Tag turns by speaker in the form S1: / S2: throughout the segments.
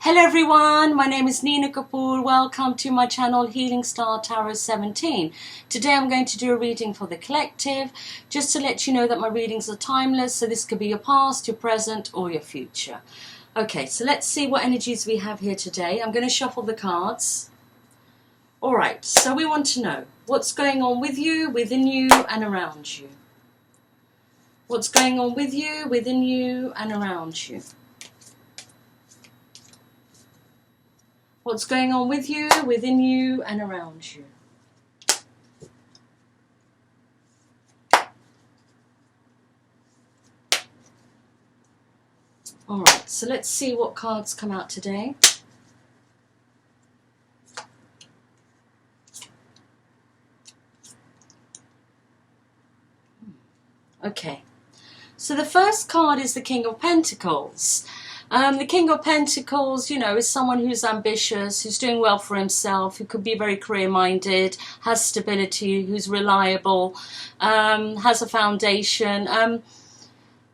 S1: Hello everyone, my name is Nina Kapoor. Welcome to my channel Healing Star Tarot 17. Today I'm going to do a reading for the collective, just to let you know that my readings are timeless, so this could be your past, your present or your future. Okay, so let's see what energies we have here today. I'm going to shuffle the cards. Alright, so we want to know what's going on with you, within you and around you. What's going on with you, within you and around you. What's going on with you, within you and around you. Alright, so let's see what cards come out today. Okay, so the first card is the King of Pentacles. The King of Pentacles, you know, is someone who's ambitious, who's doing well for himself, who could be very career-minded, has stability, who's reliable, has a foundation.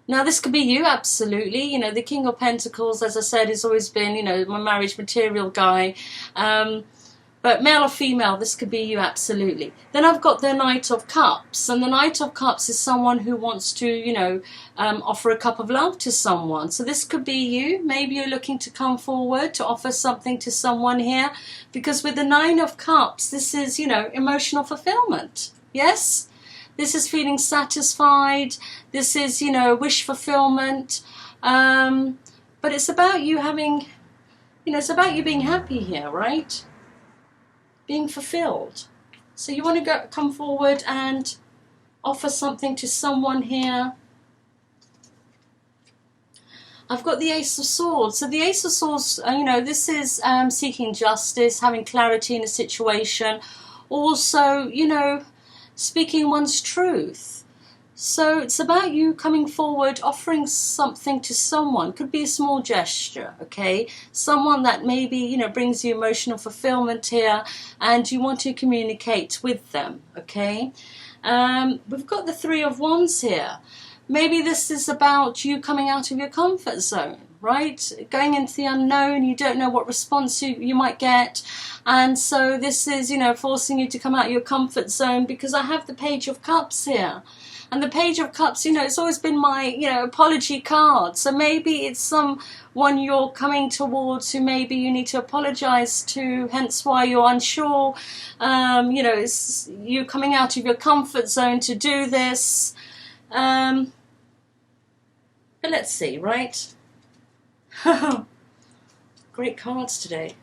S1: Now, this could be you, absolutely. You know, the King of Pentacles, as I said, has always been, you know, my marriage material guy. But male or female, this could be you, absolutely. Then I've got the Knight of Cups. And the Knight of Cups is someone who wants to, you know, offer a cup of love to someone. So this could be you. Maybe you're looking to come forward to offer something to someone here. Because with the Nine of Cups, this is, you know, emotional fulfillment. Yes? This is feeling satisfied. This is, you know, wish fulfillment. But it's about you having, you know, it's about you being happy here, right? Being fulfilled. So you want to come forward and offer something to someone here. I've got the Ace of Swords. So the Ace of Swords, you know, this is seeking justice, having clarity in a situation. Also, you know, speaking one's truth. So it's about you coming forward, offering something to someone. Could be a small gesture, okay? Someone that maybe, you know, brings you emotional fulfillment here and you want to communicate with them, okay? We've got the Three of Wands here. Maybe this is about you coming out of your comfort zone, right? Going into the unknown, you don't know what response you might get. And so this is, you know, forcing you to come out of your comfort zone, because I have the Page of Cups here. And the Page of Cups, you know, it's always been my, you know, apology card. So maybe it's someone you're coming towards who maybe you need to apologize to, hence why you're unsure. You know, it's you coming out of your comfort zone to do this. But let's see, right? Great cards today.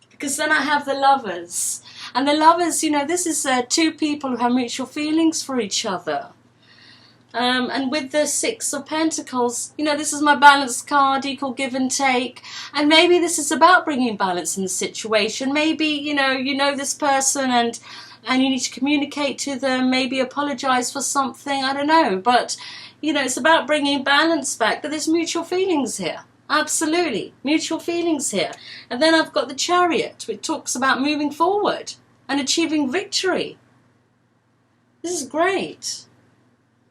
S1: Because then I have the Lovers. And the Lovers, you know, this is two people who have mutual feelings for each other. And with the Six of Pentacles, you know, this is my balance card, equal give and take. And maybe this is about bringing balance in the situation. Maybe, you know this person and you need to communicate to them, maybe apologize for something, I don't know. But, you know, it's about bringing balance back. But there's mutual feelings here. Absolutely. Mutual feelings here. And then I've got the Chariot, which talks about moving forward and achieving victory. This is great.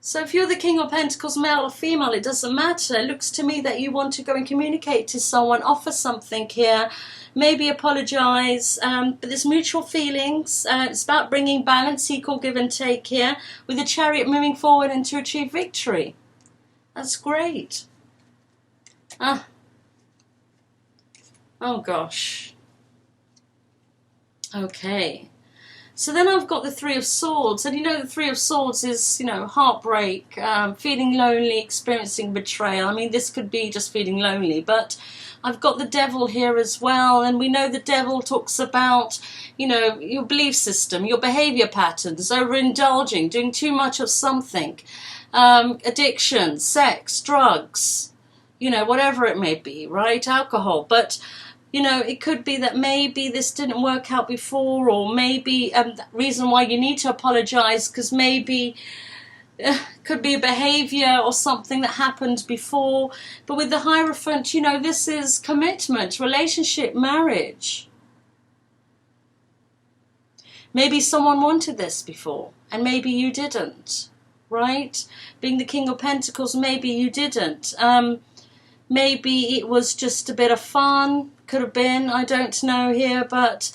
S1: So if you're the King of Pentacles, male or female, it doesn't matter. It looks to me that you want to go and communicate to someone, offer something here, maybe apologize, but there's mutual feelings. It's about bringing balance, equal give and take here, with the Chariot moving forward and to achieve victory. That's great. Oh gosh. Okay. So then I've got the Three of Swords, and you know the Three of Swords is, you know, heartbreak, feeling lonely, experiencing betrayal. I mean, this could be just feeling lonely, but I've got the Devil here as well, and we know the Devil talks about, you know, your belief system, your behavior patterns, overindulging, doing too much of something, addiction, sex, drugs, you know, whatever it may be, right? Alcohol. But, you know, it could be that maybe this didn't work out before, or maybe the reason why you need to apologize, because maybe could be a behavior or something that happened before. But with the Hierophant, you know, this is commitment, relationship, marriage. Maybe someone wanted this before and maybe you didn't, right? Being the King of Pentacles, maybe you didn't. Maybe it was just a bit of fun, could have been, I don't know here, but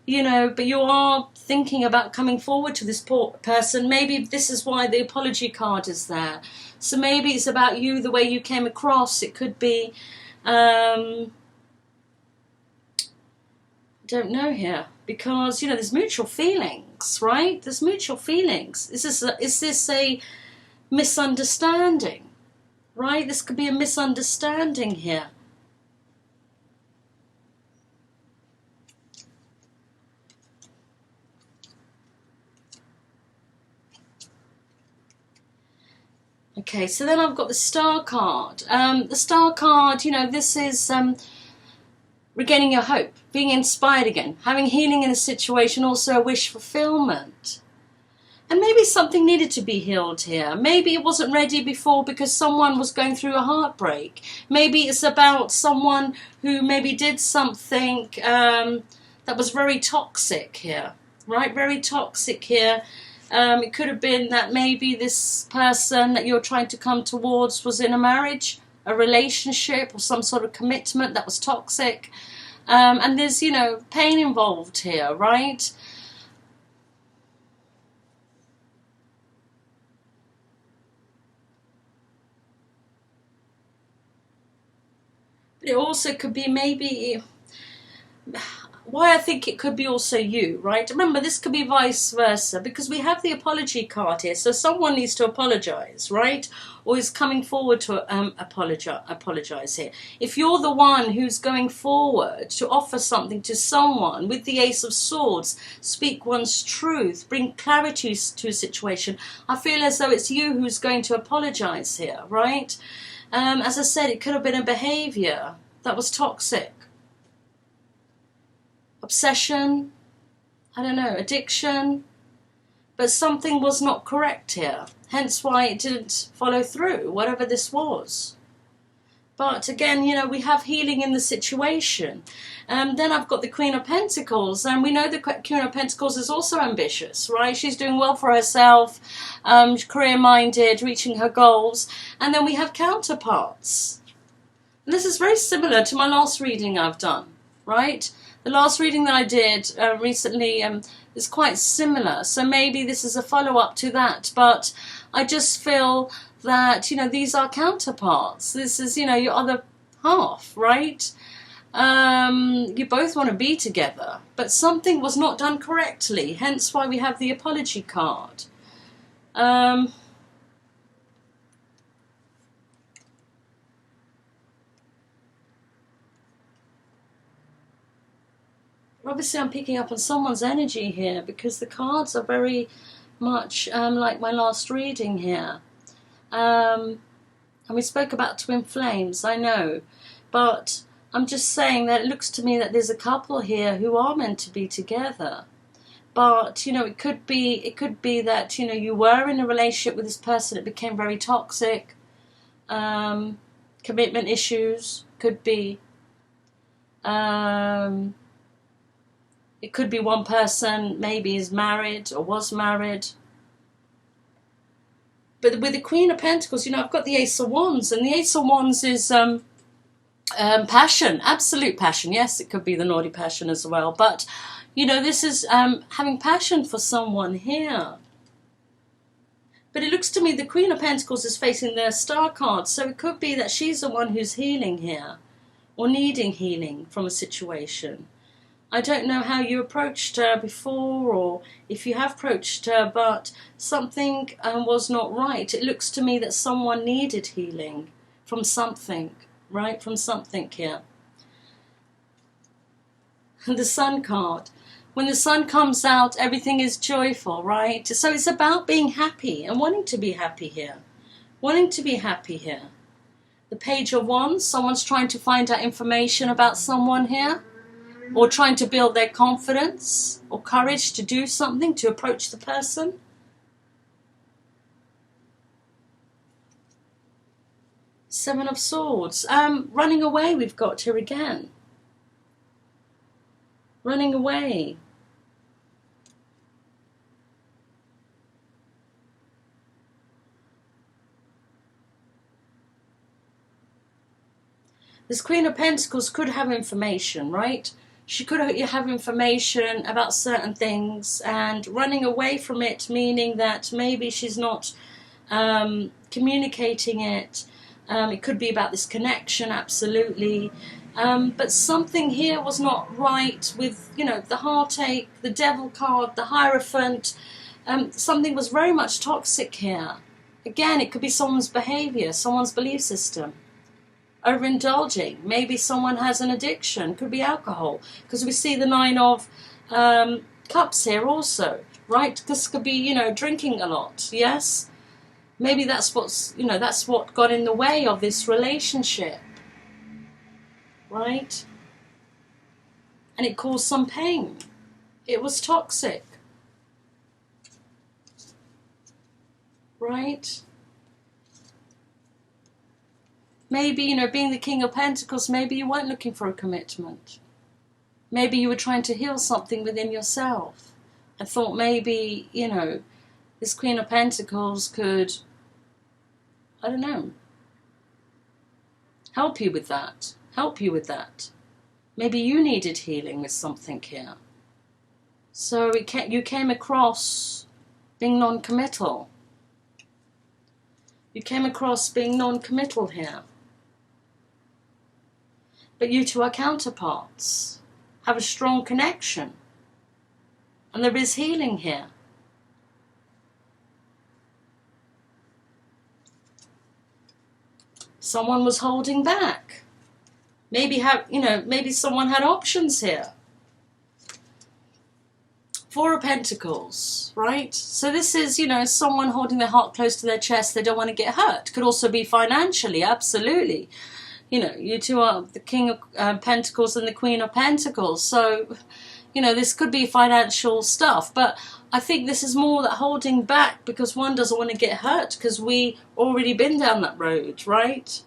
S1: you know, but you are thinking about coming forward to this person. Maybe this is why the apology card is there. So maybe it's about you, the way you came across. It could be, don't know here, because, you know, there's mutual feelings, right? There's mutual feelings. Is this a misunderstanding, right? This could be a misunderstanding here. Okay, so then I've got the Star card. The Star card, you know, this is regaining your hope, being inspired again, having healing in a situation, also a wish fulfillment. And maybe something needed to be healed here. Maybe it wasn't ready before because someone was going through a heartbreak. Maybe it's about someone who maybe did something that was very toxic here, right? Very toxic here. It could have been that maybe this person that you're trying to come towards was in a marriage, a relationship, or some sort of commitment that was toxic. And there's, you know, pain involved here, right? But it also could be maybe... why I think it could be also you, right? Remember, this could be vice versa, because we have the apology card here. So someone needs to apologize, right? Or is coming forward to apologize here. If you're the one who's going forward to offer something to someone with the Ace of Swords, speak one's truth, bring clarity to a situation, I feel as though it's you who's going to apologize here, right? As I said, it could have been a behavior that was toxic. Obsession, I don't know, addiction, but something was not correct here, hence why it didn't follow through, whatever this was. But again, you know, we have healing in the situation. Then I've got the Queen of Pentacles, and we know the Queen of Pentacles is also ambitious, right? She's doing well for herself, career-minded, reaching her goals. And then we have counterparts. And this is very similar to my last reading I've done, right? The last reading that I did recently is quite similar, so maybe this is a follow-up to that, but I just feel that, you know, these are counterparts. This is, you know, your other half, right? You both want to be together, but something was not done correctly, hence why we have the apology card. Obviously, I'm picking up on someone's energy here because the cards are very much like my last reading here. And we spoke about twin flames, I know. But I'm just saying that it looks to me that there's a couple here who are meant to be together. But, you know, it could be that, you know, you were in a relationship with this person, it became very toxic. Commitment issues, could be. It could be one person maybe is married or was married. But with the Queen of Pentacles, you know, I've got the Ace of Wands. And the Ace of Wands is passion, absolute passion. Yes, it could be the naughty passion as well. But, you know, this is having passion for someone here. But it looks to me the Queen of Pentacles is facing their Star card. So it could be that she's the one who's healing here, or needing healing from a situation. I don't know how you approached her before, or if you have approached her, but something was not right. It looks to me that someone needed healing from something, right? From something here. And the Sun card. When the sun comes out, everything is joyful, right? So it's about being happy and wanting to be happy here. Wanting to be happy here. The Page of Wands, someone's trying to find out information about someone here. Or trying to build their confidence or courage to do something, to approach the person. Seven of Swords. Running away we've got here again. Running away. This Queen of Pentacles could have information, right? She could have information about certain things and running away from it, meaning that maybe she's not communicating it. It could be about this connection, absolutely. But something here was not right with, you know, the heartache, the devil card, the Hierophant. Something was very much toxic here. Again, it could be someone's behavior, someone's belief system. Overindulging. Maybe someone has an addiction. Could be alcohol. Because we see the Nine of Cups here also, right? This could be, you know, drinking a lot. Yes? Maybe that's what's, you know, that's what got in the way of this relationship. Right? And it caused some pain. It was toxic. Right? Maybe, you know, being the King of Pentacles, maybe you weren't looking for a commitment. Maybe you were trying to heal something within yourself. I thought maybe, you know, this Queen of Pentacles could, I don't know, help you with that. Help you with that. Maybe you needed healing with something here. So you came across being non-committal. You came across being non-committal here. But you two are counterparts, have a strong connection, and there is healing here. Someone was holding back. Maybe maybe someone had options here. Four of Pentacles, right? So this is, you know, someone holding their heart close to their chest. They don't want to get hurt. Could also be financially, absolutely. You know, you two are the King of Pentacles and the Queen of Pentacles. So, you know, this could be financial stuff. But I think this is more that holding back because one doesn't want to get hurt because we already been down that road, right?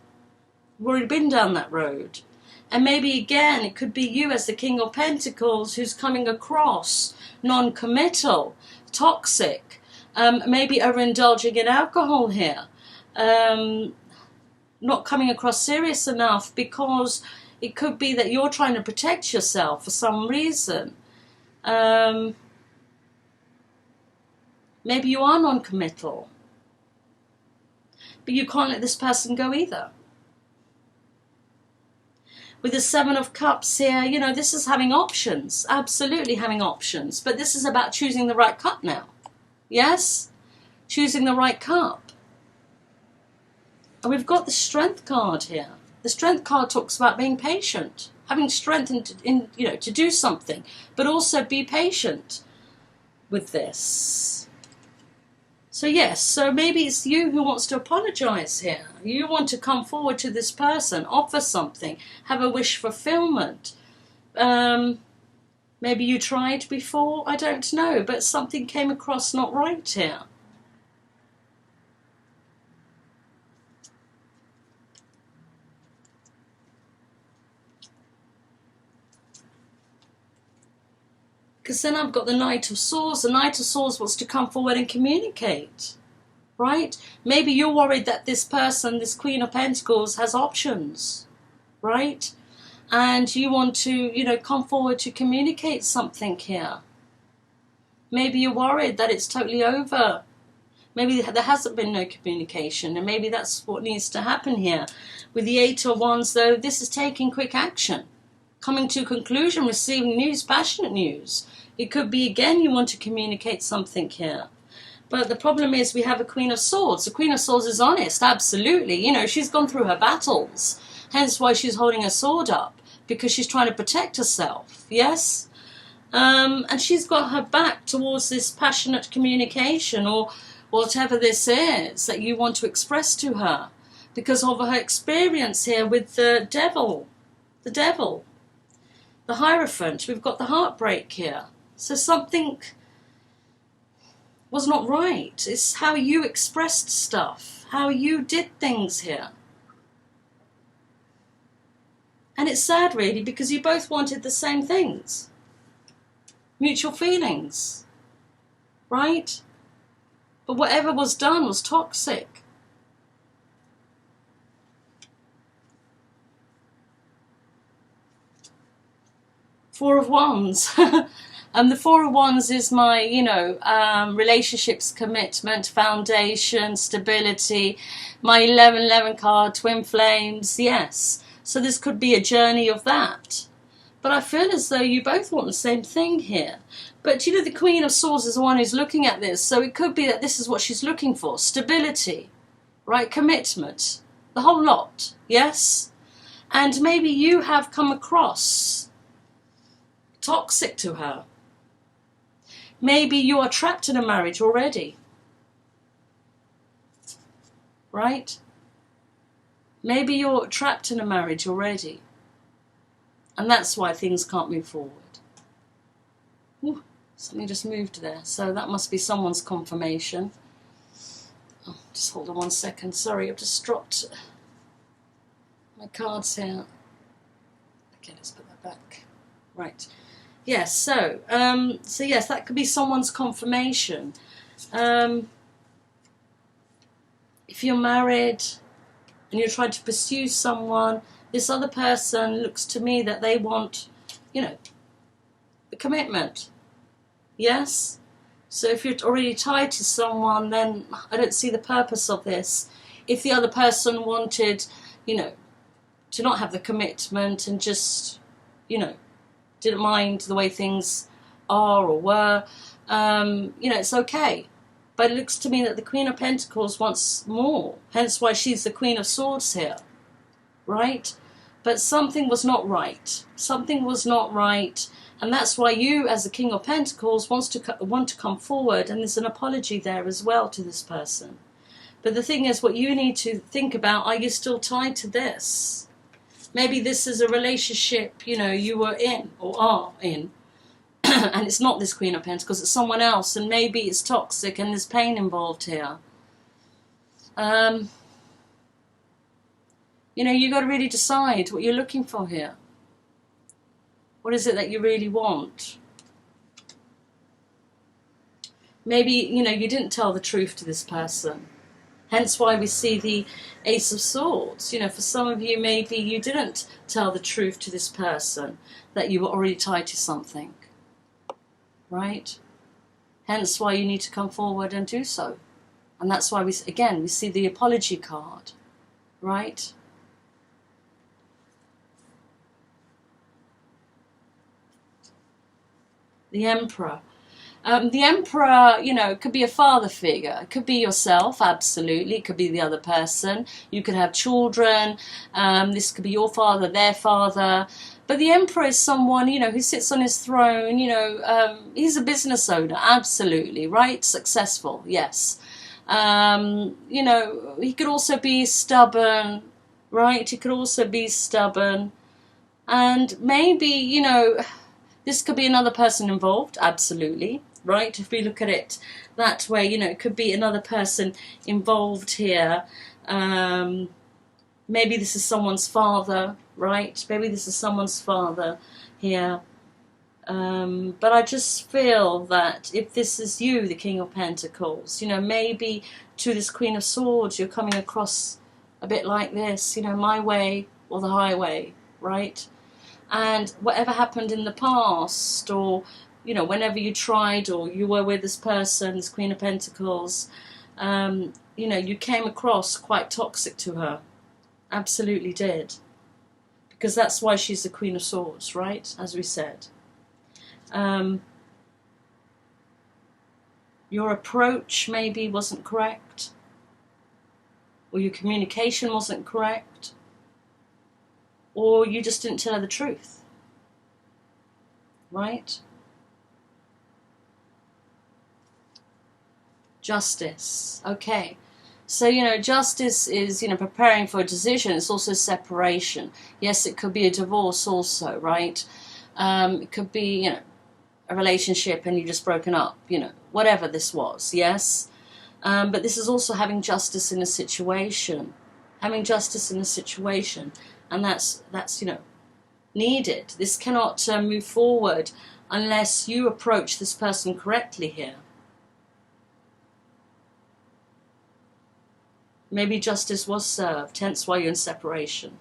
S1: We've already been down that road. And maybe, again, it could be you as the King of Pentacles who's coming across non-committal, toxic, maybe overindulging in alcohol here. Not coming across serious enough because it could be that you're trying to protect yourself for some reason. Maybe you are non-committal, but you can't let this person go either. With the Seven of Cups here, you know, this is having options, absolutely having options, but this is about choosing the right cup now. Yes? Choosing the right cup. And we've got the Strength card here. The Strength card talks about being patient, having strength in you know, to do something, but also be patient with this. So yes, so maybe it's you who wants to apologize here. You want to come forward to this person, offer something, have a wish fulfillment. Maybe you tried before, I don't know, but something came across not right here. Because then I've got the Knight of Swords. The Knight of Swords wants to come forward and communicate, right? Maybe you're worried that this person, this Queen of Pentacles, has options, right? And you want to, you know, come forward to communicate something here. Maybe you're worried that it's totally over. Maybe there hasn't been no communication, and maybe that's what needs to happen here. With the Eight of Wands, though, this is taking quick action. Coming to a conclusion, receiving news, passionate news. It could be, again, you want to communicate something here. But the problem is we have a Queen of Swords. The Queen of Swords is honest, absolutely. You know, she's gone through her battles. Hence why she's holding a sword up. Because she's trying to protect herself, yes? And she's got her back towards this passionate communication or whatever this is that you want to express to her. Because of her experience here with the devil. The devil. The Hierophant. We've got the heartbreak here. So something was not right. It's how you expressed stuff, how you did things here. And it's sad, really, because you both wanted the same things. Mutual feelings, right? But whatever was done was toxic. Four of Wands. And the Four of Wands is my, you know, relationships, commitment, foundation, stability. My 1111 card, twin flames, yes. So this could be a journey of that. But I feel as though you both want the same thing here. But, you know, the Queen of Swords is the one who's looking at this. So it could be that this is what she's looking for. Stability, right? Commitment. The whole lot, yes? And maybe you have come across toxic to her. Maybe you are trapped in a marriage already. Right? Maybe you're trapped in a marriage already. And that's why things can't move forward. Ooh, something just moved there. So that must be someone's confirmation. Oh, just hold on 1 second. Sorry, I've just dropped my cards here. Okay, let's put that back. Right. Yes, so yes, that could be someone's confirmation. If you're married and you're trying to pursue someone, this other person looks to me that they want, you know, the commitment. Yes? So if you're already tied to someone, then I don't see the purpose of this. If the other person wanted, you know, to not have the commitment and just, you know, didn't mind the way things are or were, you know, it's okay. But it looks to me that the Queen of Pentacles wants more. Hence why she's the Queen of Swords here. Right? But something was not right. Something was not right. And that's why you, as the King of Pentacles, want to come forward. And there's an apology there as well to this person. But the thing is, what you need to think about, are you still tied to this? Maybe this is a relationship, you know, you were in or are in. And it's not this Queen of Pentacles, it's someone else. And maybe it's toxic and there's pain involved here. You know, you got to really decide what you're looking for here. What is it that you really want? Maybe, you know, you didn't tell the truth to this person. Hence why we see the Ace of Swords. You know, for some of you, maybe you didn't tell the truth to this person, that you were already tied to something. Right? Hence why you need to come forward and do so. And that's why we see the apology card. Right? The Emperor. The Emperor, you know, could be a father figure. It could be yourself, absolutely. It could be the other person. You could have children. This could be your father, their father. But the Emperor is someone, you know, who sits on his throne. You know, he's a business owner, absolutely, right? Successful, yes. You know, he could also be stubborn, right? He could also be stubborn. And maybe, you know, this could be another person involved, absolutely, right? If we look at it that way, you know, it could be another person involved here. Maybe this is someone's father, right? Maybe this is someone's father here. But I just feel that if this is you, the King of Pentacles, you know, maybe to this Queen of Swords, you're coming across a bit like this, you know, my way or the highway, right? And whatever happened in the past, or, you know, whenever you tried or you were with this person, this Queen of Pentacles, you know, you came across quite toxic to her. Absolutely did. Because that's why she's the Queen of Swords, right? As we said. Your approach maybe wasn't correct. Or your communication wasn't correct. Or you just didn't tell her the truth. Right? Justice. Okay. So, you know, justice is, you know, preparing for a decision. It's also separation. Yes, it could be a divorce also, right? It could be, you know, a relationship and you've just broken up, you know, whatever this was, yes? But this is also having justice in a situation. Having justice in a situation. And that's you know, needed. This cannot move forward unless you approach this person correctly here. Maybe justice was served, hence why you're in separation.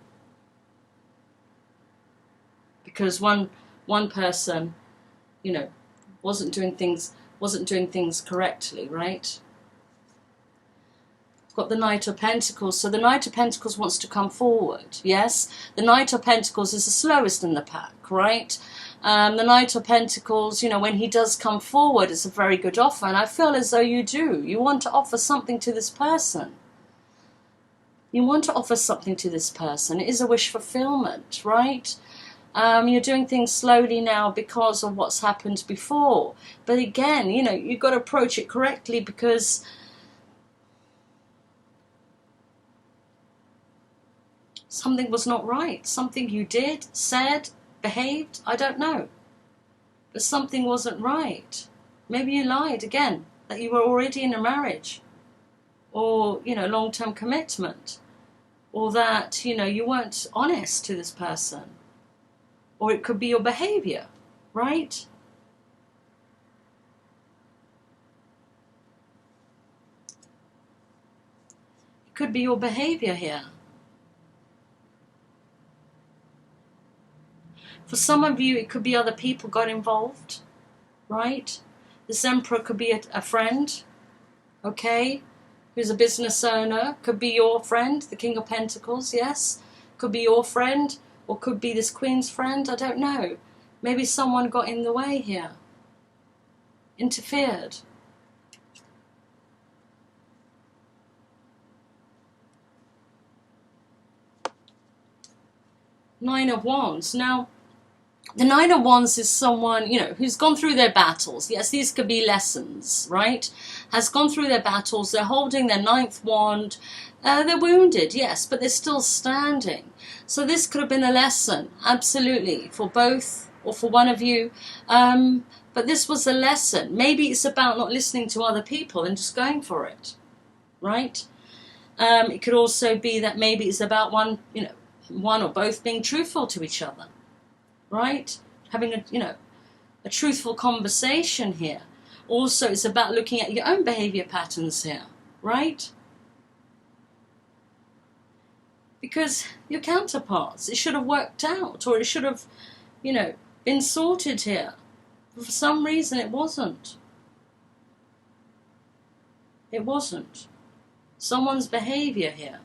S1: Because one one person, you know, wasn't doing things correctly, right? Got the Knight of Pentacles. So the Knight of Pentacles wants to come forward. Yes, the Knight of Pentacles is the slowest in the pack, right? The Knight of Pentacles, you know, when he does come forward, it's a very good offer. And I feel as though you do. You want to offer something to this person. You want to offer something to this person. It is a wish fulfillment, right? You're doing things slowly now because of what's happened before. But again, you know, you've got to approach it correctly, because something was not right. Something you did, said, behaved, I don't know. But something wasn't right. Maybe you lied again, that you were already in a marriage, or, you know, long-term commitment, or that, you know, you weren't honest to this person. Or it could be your behavior, right? It could be your behavior here. For some of you, it could be other people got involved, right? This Emperor could be a friend, okay, who's a business owner. Could be your friend, the King of Pentacles, yes. Could be your friend, or could be this Queen's friend, I don't know. Maybe someone got in the way here, interfered. Nine of Wands. Now, the Nine of Wands is someone, you know, who's gone through their battles. Yes, these could be lessons, right? Has gone through their battles. They're holding their ninth wand. They're wounded, yes, but they're still standing. So this could have been a lesson, absolutely, for both or for one of you. But this was a lesson. Maybe it's about not listening to other people and just going for it, right? It could also be that maybe it's about one or both being truthful to each other. Right? Having a truthful conversation here. Also, it's about looking at your own behavior patterns here, right? Because your counterparts, it should have worked out, or it should have, been sorted here. But for some reason, it wasn't. It wasn't. Someone's behavior here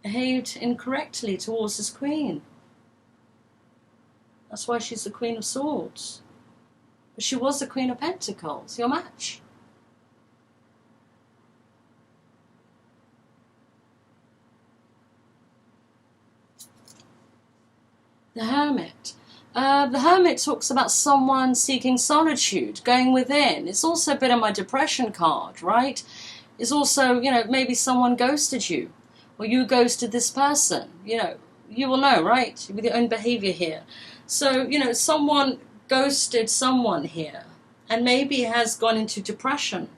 S1: behaved incorrectly towards this Queen. That's why she's the Queen of Swords. But she was the Queen of Pentacles, your match. The Hermit. The Hermit talks about someone seeking solitude, going within. It's also a bit of my depression card, right? It's also, maybe someone ghosted you. Or you ghosted this person, you will know, right? With your own behavior here. So, someone ghosted someone here, and maybe has gone into depression.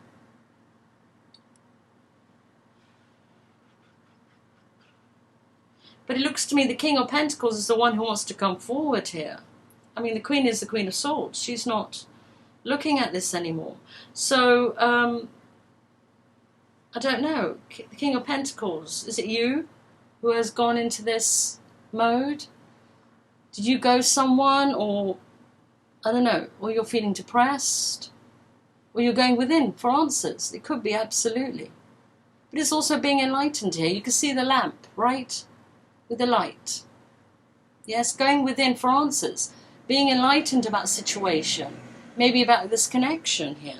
S1: But it looks to me the King of Pentacles is the one who wants to come forward here. I mean, the Queen is the Queen of Swords. She's not looking at this anymore. So, I don't know, the King of Pentacles, is it you who has gone into this mode? Did you ghost someone, or, I don't know, or you're feeling depressed? Or you're going within for answers? It could be, absolutely. But it's also being enlightened here. You can see the lamp, right? With the light. Yes, going within for answers. Being enlightened about the situation. Maybe about this connection here.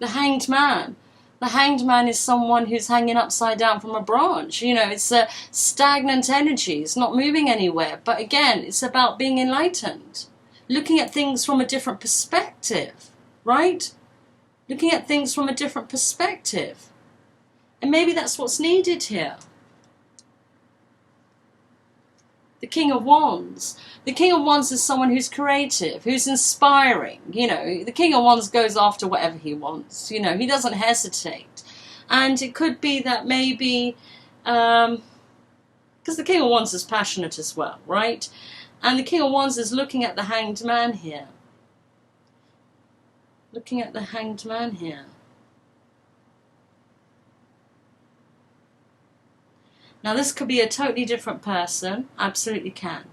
S1: The Hanged Man. The Hanged Man is someone who's hanging upside down from a branch. It's a stagnant energy. It's not moving anywhere. But again, it's about being enlightened. Looking at things from a different perspective, right? Looking at things from a different perspective. And maybe that's what's needed here. The King of Wands. The King of Wands is someone who's creative, who's inspiring. The King of Wands goes after whatever he wants. He doesn't hesitate. And it could be that maybe, because the King of Wands is passionate as well, right? And the King of Wands is looking at the Hanged Man here. Looking at the Hanged Man here. Now this could be a totally different person, absolutely can.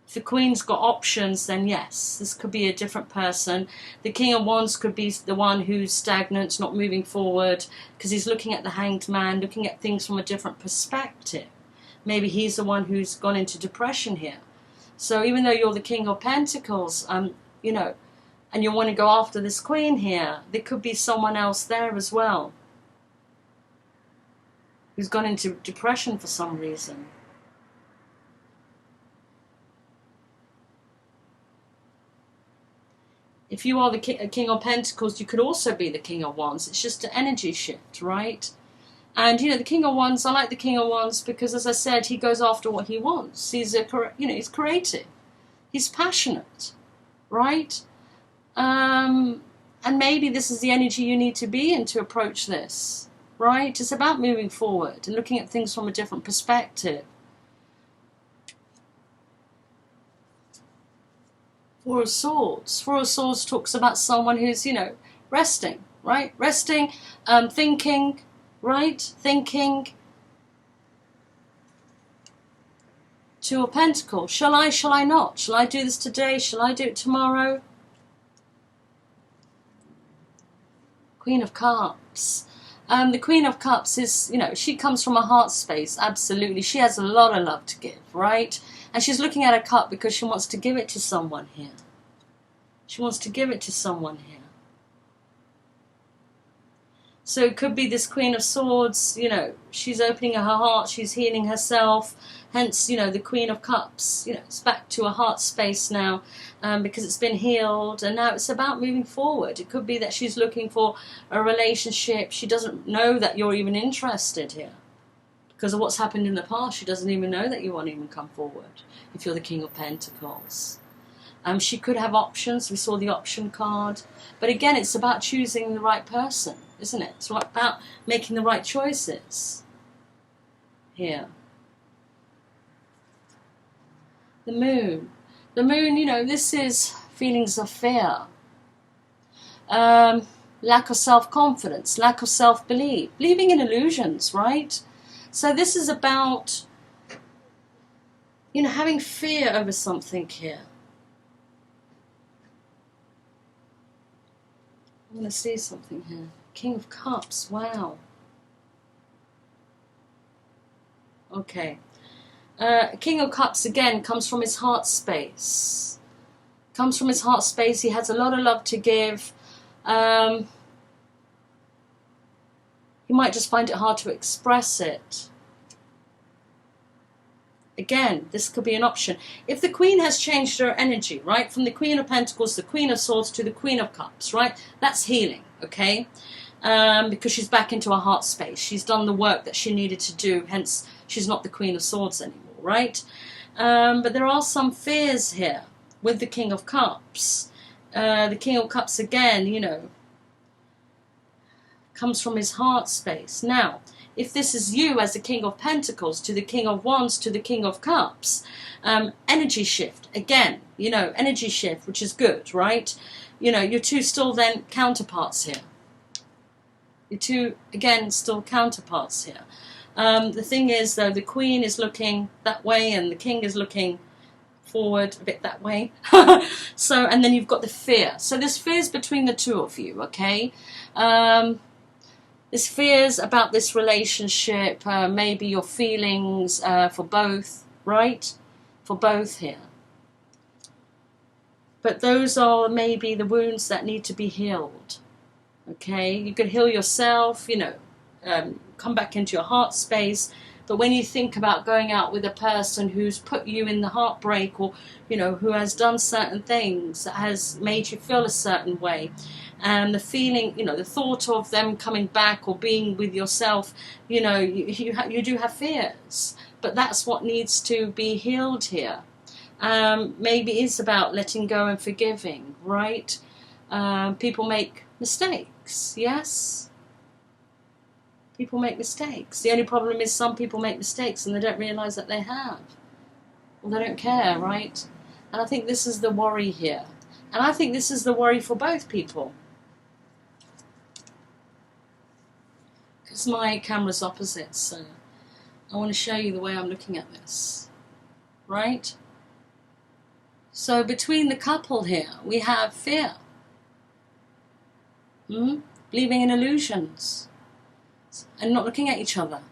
S1: If the Queen's got options, then yes, this could be a different person. The King of Wands could be the one who's stagnant, not moving forward, because he's looking at the Hanged Man, looking at things from a different perspective. Maybe he's the one who's gone into depression here. So even though you're the King of Pentacles, you know, and you want to go after this Queen here, there could be someone else there as well who's gone into depression for some reason. If you are the King of Pentacles, you could also be the King of Wands. It's just an energy shift, right? And, you know, the King of Wands, I like the King of Wands because, as I said, he goes after what he wants. He's, he's creative. He's passionate, right? And maybe this is the energy you need to be in to approach this, right? It's about moving forward and looking at things from a different perspective. Four of Swords. Four of Swords talks about someone who's, you know, resting, right? Resting, thinking, right? Thinking. Two of Pentacles. Shall I not? Shall I do this today? Shall I do it tomorrow? Queen of Cups. The Queen of Cups is, you know, she comes from a heart space, absolutely. She has a lot of love to give, right? And she's looking at a cup because she wants to give it to someone here. She wants to give it to someone here. So it could be this Queen of Swords, you know, she's opening her heart, she's healing herself. Hence, you know, the Queen of Cups, you know, it's back to a heart space now because it's been healed. And now it's about moving forward. It could be that she's looking for a relationship. She doesn't know that you're even interested here. Because of what's happened in the past, she doesn't even know that you won't even come forward if you're the King of Pentacles. She could have options. We saw the option card. But again, it's about choosing the right person, isn't it? It's about making the right choices here. The Moon. The Moon, you know, this is feelings of fear. Lack of self-confidence, lack of self-belief, believing in illusions, right? So this is about, you know, having fear over something here. I want to see something here. King of Cups, wow. Okay. King of Cups, again, comes from his heart space. Comes from his heart space. He has a lot of love to give. He might just find it hard to express it. Again, this could be an option. If the Queen has changed her energy, right, from the Queen of Pentacles, the Queen of Swords to the Queen of Cups, right, that's healing, okay? Because she's back into her heart space. She's done the work that she needed to do, hence she's not the Queen of Swords anymore, right? But there are some fears here with the King of Cups. The King of Cups, again, you know, comes from his heart space. Now, if this is you as the King of Pentacles to the King of Wands to the King of Cups, energy shift, again, you know, energy shift, which is good, right? You know, you're two still then counterparts here. You're two, again, still counterparts here. The thing is, though, the Queen is looking that way and the King is looking forward a bit that way. So, and then you've got the fear. So there's fears between the two of you, okay? There's fears about this relationship, maybe your feelings for both, right? For both here. But those are maybe the wounds that need to be healed, okay? You could heal yourself, you know, come back into your heart space. But when you think about going out with a person who's put you in the heartbreak or, you know, who has done certain things that has made you feel a certain way, and the feeling, you know, the thought of them coming back or being with yourself, you know, you do have fears. But that's what needs to be healed here. Maybe it's about letting go and forgiving, right? People make mistakes, yes? People make mistakes. The only problem is some people make mistakes and they don't realise that they have. Well, they don't care, right? And I think this is the worry here. And I think this is the worry for both people. Because my camera's opposite, so I want to show you the way I'm looking at this, right? So between the couple here, we have fear, believing in illusions, and not looking at each other.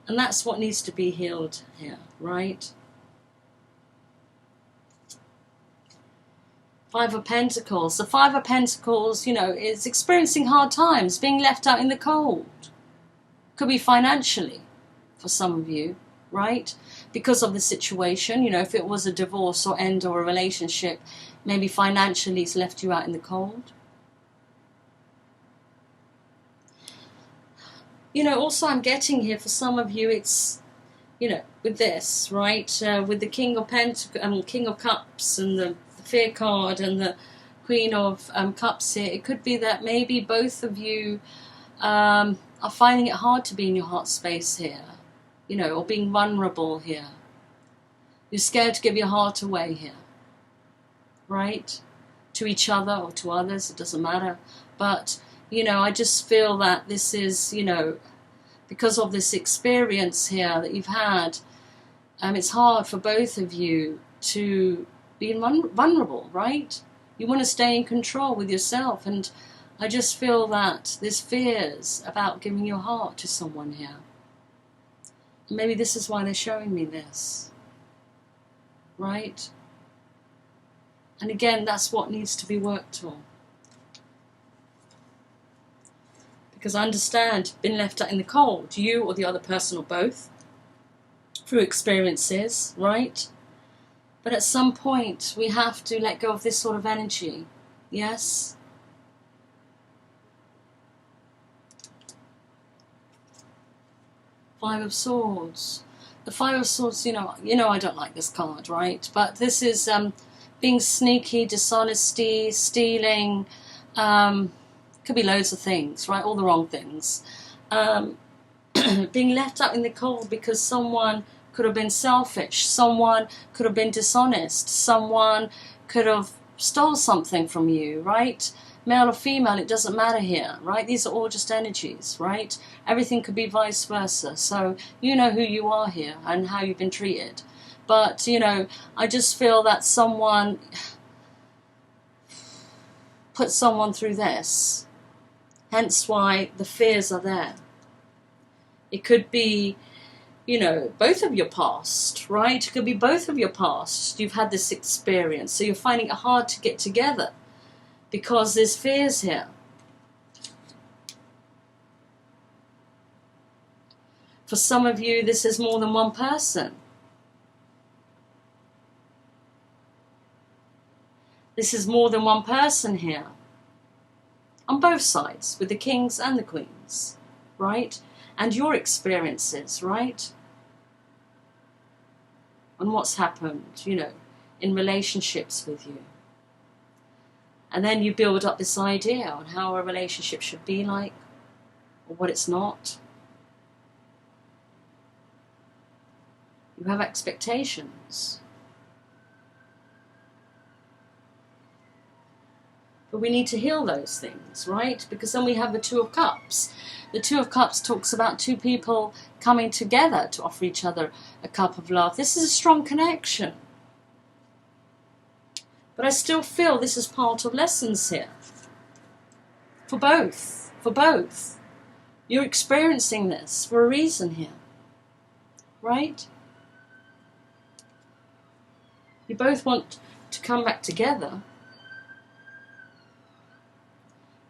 S1: And that's what needs to be healed here, right? Five of Pentacles. The Five of Pentacles, you know, is experiencing hard times, being left out in the cold. Could be financially for some of you, right? Because of the situation, you know, if it was a divorce or end or a relationship, maybe financially it's left you out in the cold. You know, also I'm getting here for some of you, it's, you know, with this, right? With the King of Pentacles, King of Cups, and the Fear card, and the Queen of Cups here. It could be that maybe both of you are finding it hard to be in your heart space here, you know, or being vulnerable here. You're scared to give your heart away here, right? To each other or to others, it doesn't matter. But you know, I just feel that this is, you know, because of this experience here that you've had, it's hard for both of you to be vulnerable, right? You want to stay in control with yourself, and I just feel that there's fears about giving your heart to someone here. And maybe this is why they're showing me this, right? And again, that's what needs to be worked on. Because I understand, been left out in the cold, you or the other person or both, through experiences, right? But at some point, we have to let go of this sort of energy, yes? Five of Swords. The Five of Swords, you know I don't like this card, right? But this is being sneaky, dishonesty, stealing, could be loads of things, right? All the wrong things. Being left out in the cold because someone could have been selfish, someone could have been dishonest, someone could have stole something from you, right? Male or female, it doesn't matter here, right? These are all just energies, right? Everything could be vice versa. So you know who you are here and how you've been treated. But, you know, I just feel that someone put someone through this. Hence why the fears are there. It could be, you know, both of your past, right? It could be both of your past. You've had this experience, so you're finding it hard to get together because there's fears here. For some of you, this is more than one person. This is more than one person here. On both sides, with the kings and the queens, right? And your experiences, right? And what's happened, you know, in relationships with you. And then you build up this idea on how a relationship should be like, or what it's not. You have expectations. But we need to heal those things, right? Because then we have the Two of Cups. The Two of Cups talks about two people coming together to offer each other a cup of love. This is a strong connection. But I still feel this is part of lessons here. For both. For both. You're experiencing this for a reason here. Right? You both want to come back together.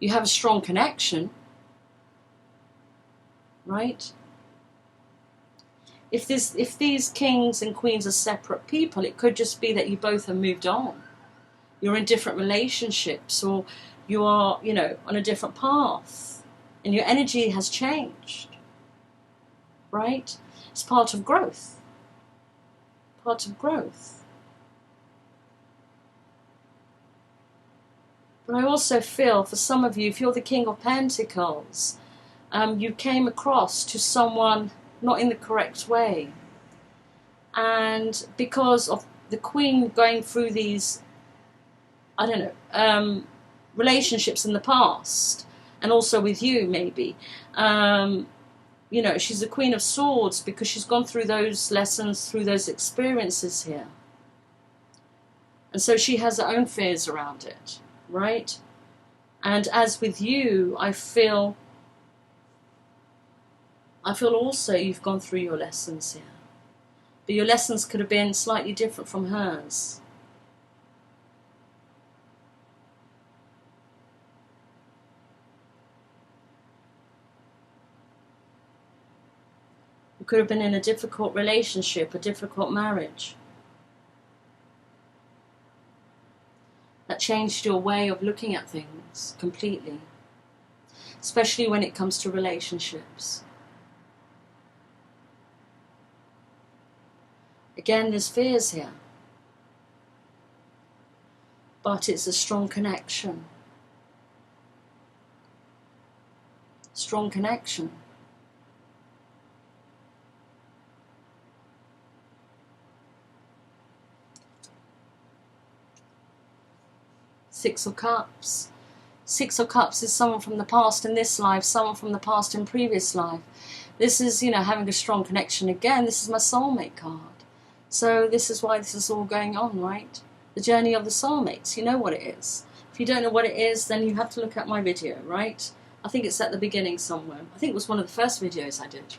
S1: You have a strong connection, right? If these kings and queens are separate people, it could just be that you both have moved on. You're in different relationships, or you are, you know, on a different path, and your energy has changed, right? It's part of growth. Part of growth. But I also feel, for some of you, if you're the King of Pentacles, you came across to someone not in the correct way. And because of the Queen going through these, I don't know, relationships in the past, and also with you maybe. You know, she's the Queen of Swords because she's gone through those lessons, through those experiences here. And so she has her own fears around it, right? And as with you, I feel also you've gone through your lessons here. But your lessons could have been slightly different from hers. You could have been in a difficult relationship, a difficult marriage. That changed your way of looking at things completely. Especially when it comes to relationships. Again, there's fears here. But it's a strong connection. Strong connection. Six of Cups. Six of Cups is someone from the past in this life, someone from the past in previous life. This is, you know, having a strong connection again. This is my soulmate card. So this is why this is all going on, right? The journey of the soulmates. You know what it is. If you don't know what it is, then you have to look at my video, right? I think it's at the beginning somewhere. I think it was one of the first videos I did.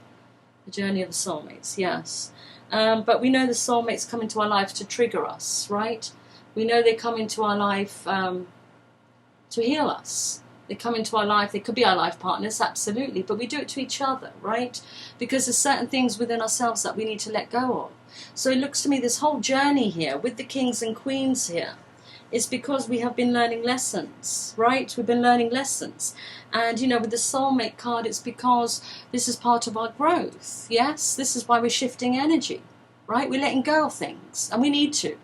S1: The journey of the soulmates, yes. But we know the soulmates come into our life to trigger us, right? We know they come into our life to heal us. They come into our life. They could be our life partners, absolutely. But we do it to each other, right? Because there's certain things within ourselves that we need to let go of. So it looks to me this whole journey here with the kings and queens here is because we have been learning lessons, right? We've been learning lessons. And, you know, with the soulmate card, it's because this is part of our growth, yes? This is why we're shifting energy, right? We're letting go of things, and we need to.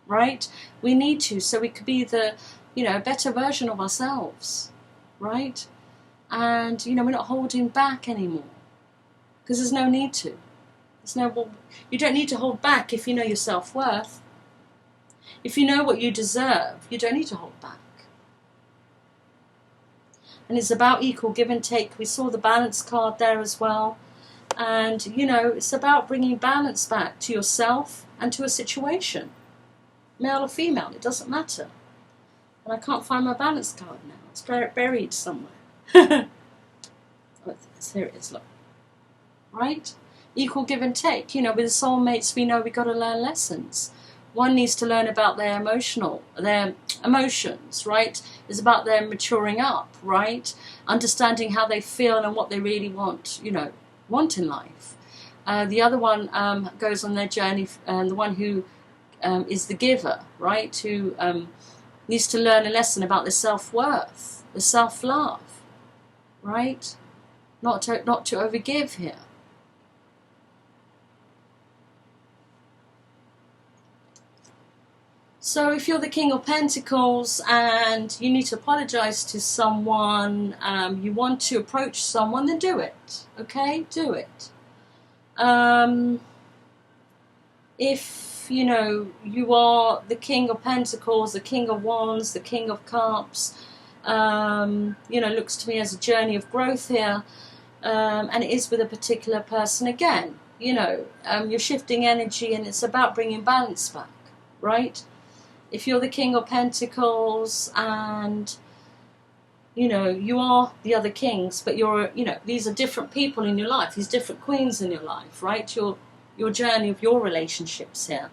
S1: Right? We need to, so we could be the, you know, better version of ourselves, right? And, you know, we're not holding back anymore because there's no need to. You don't need to hold back if you know your self-worth. If you know what you deserve, you don't need to hold back. And it's about equal give and take. We saw the balance card there as well. And, you know, it's about bringing balance back to yourself and to a situation. Male or female, it doesn't matter. And I can't find my balance card now. It's buried somewhere. Here it is, look. Right? Equal give and take. You know, with the soulmates, we know we've got to learn lessons. One needs to learn about their emotions, right? It's about them maturing up, right? Understanding how they feel and what they really want, you know, want in life. The other one goes on their journey, and the one who is the giver, right, who needs to learn a lesson about their self-worth, the self-love, right, not to overgive here. So if you're the King of Pentacles and you need to apologize to someone, you want to approach someone, then do it, okay, do it. If you know, you are the King of Pentacles, the King of Wands, the King of Cups. You know, looks to me as a journey of growth here. And it is with a particular person again. You know, you're shifting energy and it's about bringing balance back, right? If you're the King of Pentacles and, you know, you are the other kings, but you're, you know, these are different people in your life, these different queens in your life, right? Your journey of your relationships here,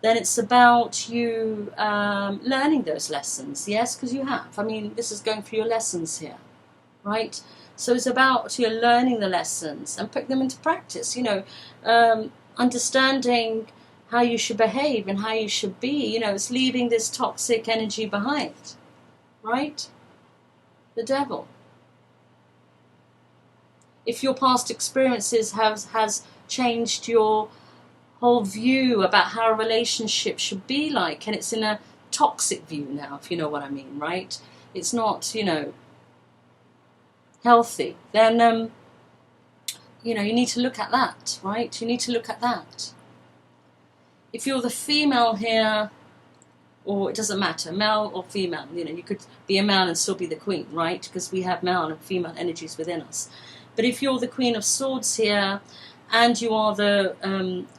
S1: then it's about you learning those lessons, yes, because you have. I mean, this is going through your lessons here, right? So it's about you learning the lessons and putting them into practice, you know, understanding how you should behave and how you should be. You know, it's leaving this toxic energy behind, right? The devil. If your past experiences has changed your whole view about how a relationship should be like, and it's in a toxic view now, if you know what I mean, right? It's not, you know, healthy, then, you know, you need to look at that, right? You need to look at that. If you're the female here, or it doesn't matter, male or female. You know, you could be a male and still be the queen, right? Because we have male and female energies within us. But if you're the Queen of Swords here, and you are the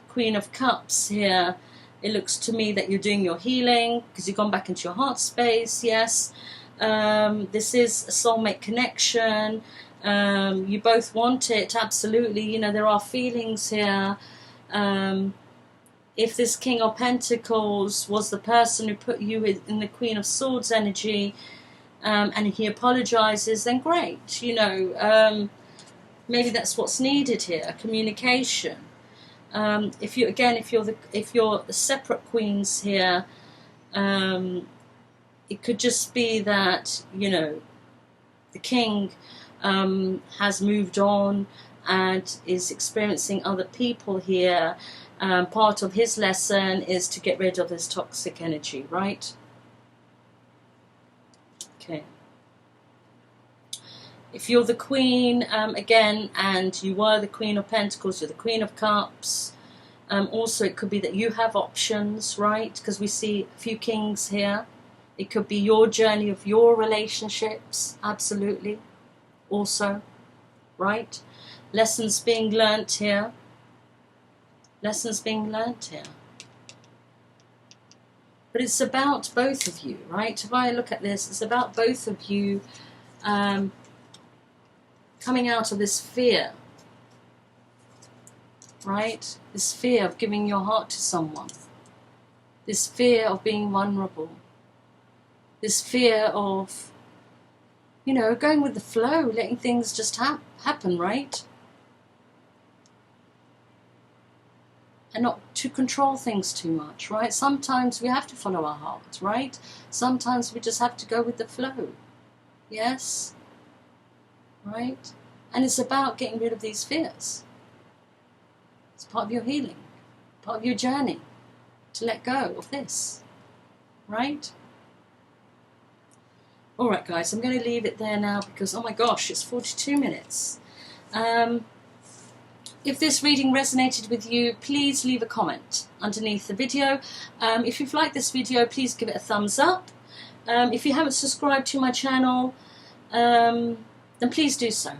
S1: Queen of Cups here, it looks to me that you're doing your healing, because you've gone back into your heart space, yes. This is a soulmate connection. You both want it, absolutely. You know, there are feelings here. If this King of Pentacles was the person who put you in the Queen of Swords energy, and he apologizes, then great. You know, maybe that's what's needed here, communication. If you're the separate queens here, it could just be that, you know, the king has moved on and is experiencing other people here. Part of his lesson is to get rid of this toxic energy, right? Okay. If you're the queen, again, and you were the Queen of Pentacles, you're the Queen of Cups. Also, it could be that you have options, right? Because we see a few kings here. It could be your journey of your relationships, absolutely. Also, right? Lessons being learnt here. Lessons being learnt here. But it's about both of you, right? If I look at this, it's about both of you coming out of this fear, right? This fear of giving your heart to someone. This fear of being vulnerable. This fear of, you know, going with the flow, letting things just happen, right? And not to control things too much, right? Sometimes we have to follow our heart, right? Sometimes we just have to go with the flow. Yes? Right? And it's about getting rid of these fears. It's part of your healing, part of your journey, to let go of this, right? Alright guys, I'm going to leave it there now because, oh my gosh, it's 42 minutes. If this reading resonated with you, please leave a comment underneath the video. If you've liked this video, please give it a thumbs up. If you haven't subscribed to my channel, then please do so.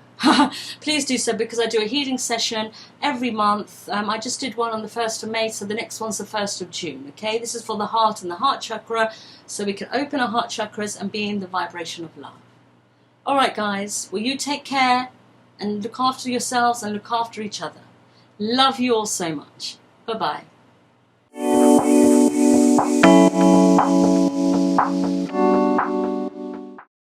S1: Please do so, because I do a healing session every month. I just did one on the 1st of May, so the next one's the 1st of June. Okay, this is for the heart and the heart chakra, so we can open our heart chakras and be in the vibration of love. Alright guys, well, you take care and look after yourselves and look after each other. Love you all so much. Bye-bye.